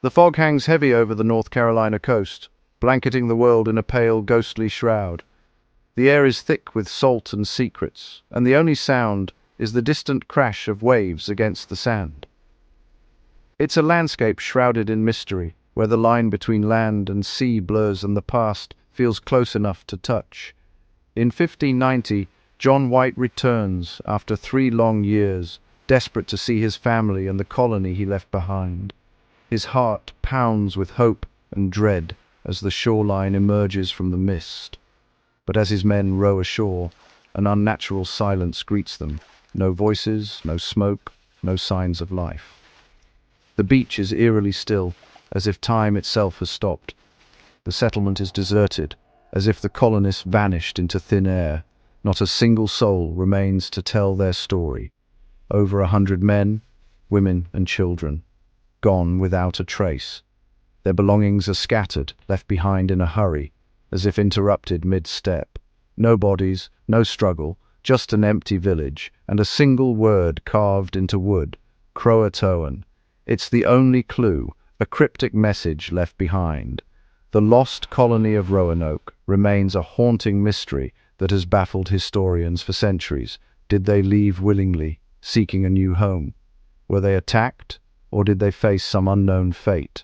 The fog hangs heavy over the North Carolina coast, blanketing the world in a pale, ghostly shroud. The air is thick with salt and secrets, and the only sound is the distant crash of waves against the sand. It's a landscape shrouded in mystery, where the line between land and sea blurs and the past feels close enough to touch. In 1590, John White returns after 3 long years, desperate to see his family and the colony he left behind. His heart pounds with hope and dread as the shoreline emerges from the mist. But as his men row ashore, an unnatural silence greets them. No voices, no smoke, no signs of life. The beach is eerily still, as if time itself has stopped. The settlement is deserted, as if the colonists vanished into thin air. Not a single soul remains to tell their story. Over 100 men, women and children, gone without a trace. Their belongings are scattered, left behind in a hurry, as if interrupted mid-step. No bodies, no struggle, just an empty village, and a single word carved into wood: CROATOAN. It's the only clue, a cryptic message left behind. The lost colony of Roanoke remains a haunting mystery that has baffled historians for centuries. Did they leave willingly, seeking a new home? Were they attacked, or did they face some unknown fate?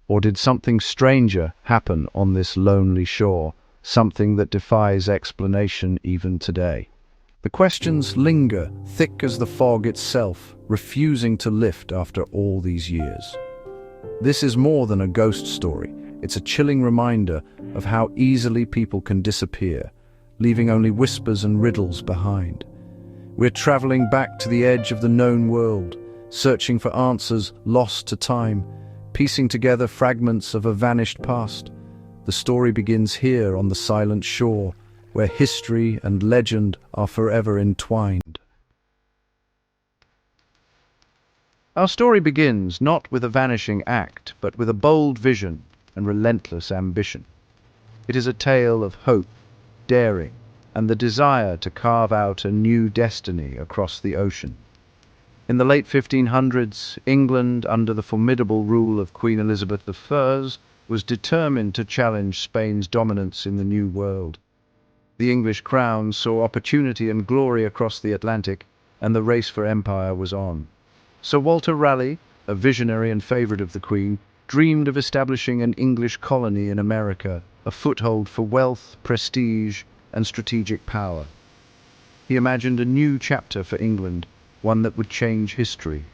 Or did something stranger happen on this lonely shore, something that defies explanation even today? The questions linger, thick as the fog itself, refusing to lift after all these years. This is more than a ghost story. It's a chilling reminder of how easily people can disappear, leaving only whispers and riddles behind. We're traveling back to the edge of the known world, searching for answers lost to time, piecing together fragments of a vanished past. The story begins here on the silent shore, where history and legend are forever entwined. Our story begins not with a vanishing act, but with a bold vision and relentless ambition. It is a tale of hope, daring, and the desire to carve out a new destiny across the ocean. In the late 1500s, England, under the formidable rule of Queen Elizabeth I, was determined to challenge Spain's dominance in the New World. The English crown saw opportunity and glory across the Atlantic, and the race for empire was on. Sir Walter Raleigh, a visionary and favorite of the Queen, dreamed of establishing an English colony in America, a foothold for wealth, prestige, and strategic power. He imagined a new chapter for England, one that would change history.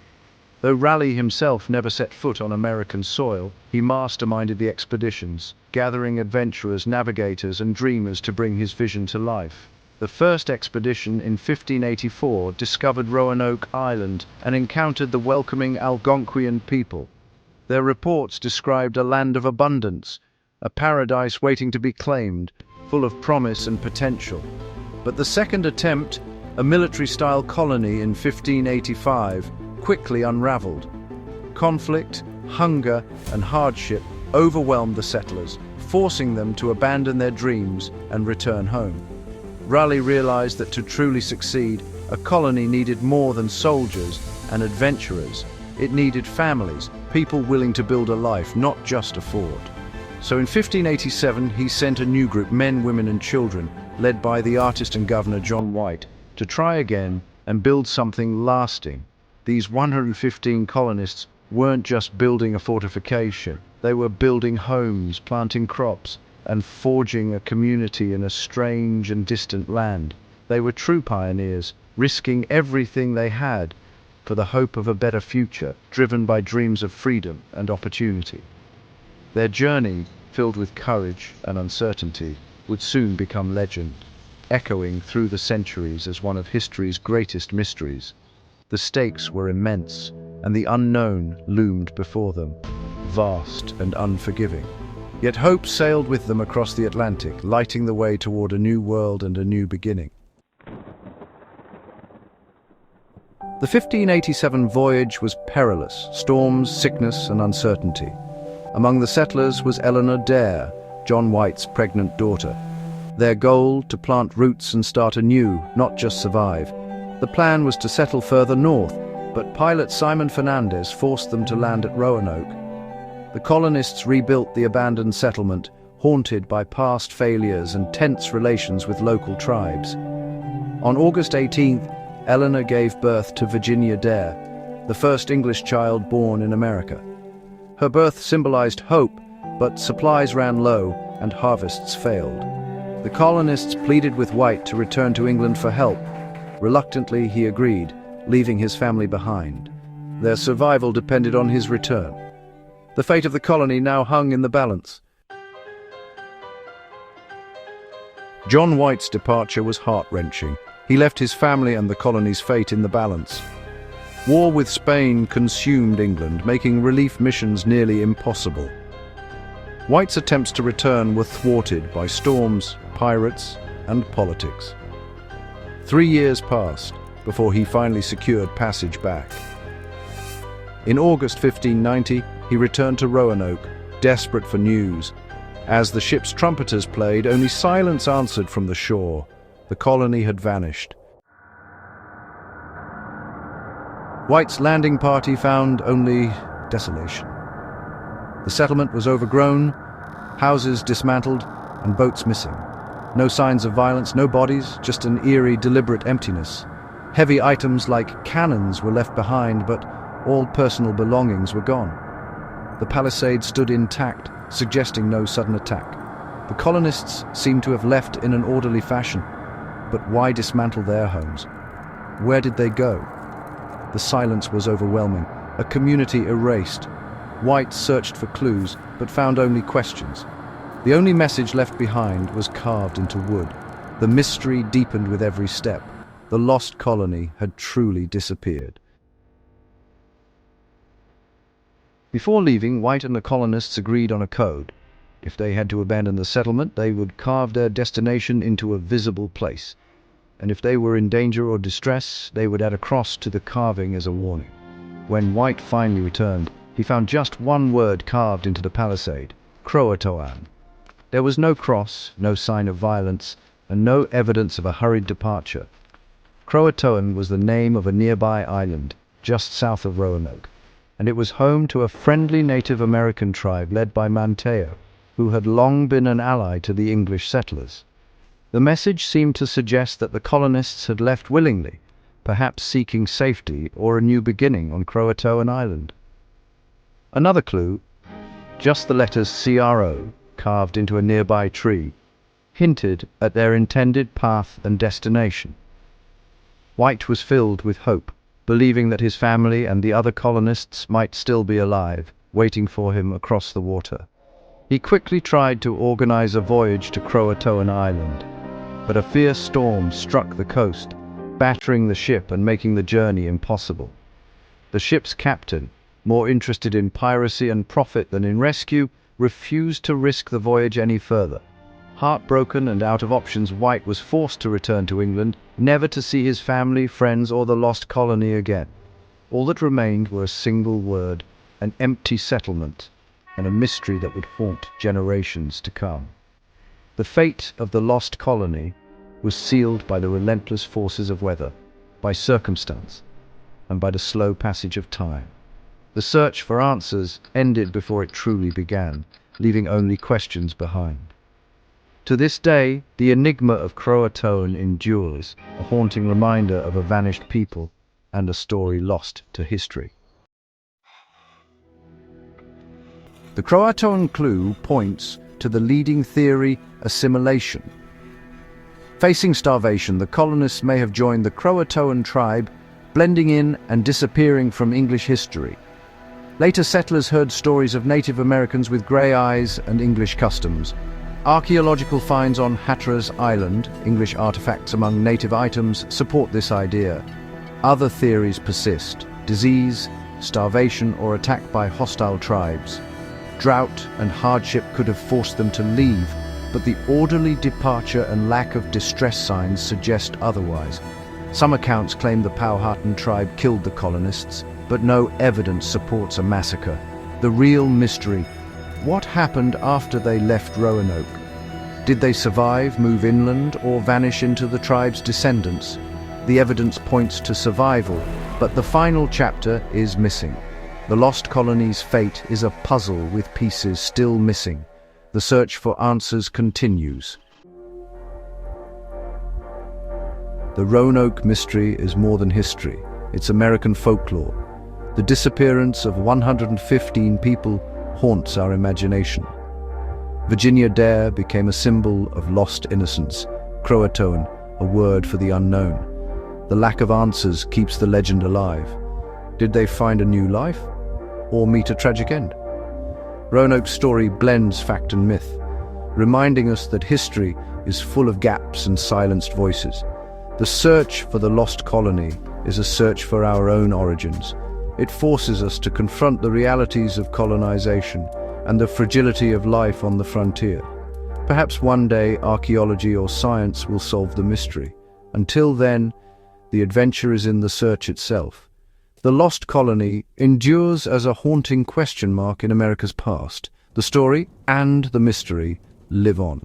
Though Raleigh himself never set foot on American soil, he masterminded the expeditions, gathering adventurers, navigators, and dreamers to bring his vision to life. The first expedition in 1584 discovered Roanoke Island and encountered the welcoming Algonquian people. Their reports described a land of abundance, a paradise waiting to be claimed, full of promise and potential. But the second attempt, a military-style colony in 1585, quickly unraveled. Conflict, hunger, and hardship overwhelmed the settlers, forcing them to abandon their dreams and return home. Raleigh realized that to truly succeed, a colony needed more than soldiers and adventurers. It needed families, people willing to build a life, not just a fort. So in 1587, he sent a new group, men, women, and children, led by the artist and governor John White, to try again and build something lasting. These 115 colonists weren't just building a fortification. They were building homes, planting crops, and forging a community in a strange and distant land. They were true pioneers, risking everything they had for the hope of a better future, driven by dreams of freedom and opportunity. Their journey, filled with courage and uncertainty, would soon become legend, echoing through the centuries as one of history's greatest mysteries. The stakes were immense, and the unknown loomed before them, vast and unforgiving. Yet hope sailed with them across the Atlantic, lighting the way toward a new world and a new beginning. The 1587 voyage was perilous, storms, sickness, and uncertainty. Among the settlers was Eleanor Dare, John White's pregnant daughter. Their goal, to plant roots and start anew, not just survive. The plan was to settle further north, but pilot Simon Fernandez forced them to land at Roanoke. The colonists rebuilt the abandoned settlement, haunted by past failures and tense relations with local tribes. On August 18th, Eleanor gave birth to Virginia Dare, the first English child born in America. Her birth symbolized hope, but supplies ran low and harvests failed. The colonists pleaded with White to return to England for help. Reluctantly, he agreed, leaving his family behind. Their survival depended on his return. The fate of the colony now hung in the balance. John White's departure was heart-wrenching. He left his family and the colony's fate in the balance. War with Spain consumed England, making relief missions nearly impossible. White's attempts to return were thwarted by storms, pirates, and politics. 3 years passed before he finally secured passage back. In August 1590, he returned to Roanoke, desperate for news. As the ship's trumpeters played, only silence answered from the shore. The colony had vanished. White's landing party found only desolation. The settlement was overgrown, houses dismantled, and boats missing. No signs of violence, no bodies, just an eerie, deliberate emptiness. Heavy items like cannons were left behind, but all personal belongings were gone. The palisade stood intact, suggesting no sudden attack. The colonists seemed to have left in an orderly fashion. But why dismantle their homes? Where did they go? The silence was overwhelming, a community erased. White searched for clues, but found only questions. The only message left behind was carved into wood. The mystery deepened with every step. The lost colony had truly disappeared. Before leaving, White and the colonists agreed on a code. If they had to abandon the settlement, they would carve their destination into a visible place. And if they were in danger or distress, they would add a cross to the carving as a warning. When White finally returned, he found just one word carved into the palisade: CROATOAN. There was no cross, no sign of violence, and no evidence of a hurried departure. CROATOAN was the name of a nearby island, just south of Roanoke, and it was home to a friendly Native American tribe led by Manteo, who had long been an ally to the English settlers. The message seemed to suggest that the colonists had left willingly, perhaps seeking safety or a new beginning on CROATOAN Island. Another clue, just the letters CRO carved into a nearby tree, hinted at their intended path and destination. White was filled with hope, believing that his family and the other colonists might still be alive, waiting for him across the water. He quickly tried to organize a voyage to CROATOAN Island, but a fierce storm struck the coast, battering the ship and making the journey impossible. The ship's captain, more interested in piracy and profit than in rescue, refused to risk the voyage any further. Heartbroken and out of options, White was forced to return to England, never to see his family, friends, or the lost colony again. All that remained were a single word, an empty settlement, and a mystery that would haunt generations to come. The fate of the lost colony was sealed by the relentless forces of weather, by circumstance, and by the slow passage of time. The search for answers ended before it truly began, leaving only questions behind. To this day, the enigma of CROATOAN endures, a haunting reminder of a vanished people and a story lost to history. The CROATOAN clue points to the leading theory, assimilation. Facing starvation, the colonists may have joined the CROATOAN tribe, blending in and disappearing from English history. Later settlers heard stories of Native Americans with grey eyes and English customs. Archaeological finds on Hatteras Island, English artifacts among native items, support this idea. Other theories persist: disease, starvation, or attack by hostile tribes. Drought and hardship could have forced them to leave, but the orderly departure and lack of distress signs suggest otherwise. Some accounts claim the Powhatan tribe killed the colonists, but no evidence supports a massacre. The real mystery: what happened after they left Roanoke? Did they survive, move inland, or vanish into the tribe's descendants? The evidence points to survival, but the final chapter is missing. The lost colony's fate is a puzzle with pieces still missing. The search for answers continues. The Roanoke mystery is more than history. It's American folklore. The disappearance of 115 people haunts our imagination. Virginia Dare became a symbol of lost innocence. CROATOAN, a word for the unknown. The lack of answers keeps the legend alive. Did they find a new life, or meet a tragic end? Roanoke's story blends fact and myth, reminding us that history is full of gaps and silenced voices. The search for the lost colony is a search for our own origins. It forces us to confront the realities of colonization and the fragility of life on the frontier. Perhaps one day archaeology or science will solve the mystery. Until then, the adventure is in the search itself. The lost colony endures as a haunting question mark in America's past. The story and the mystery live on.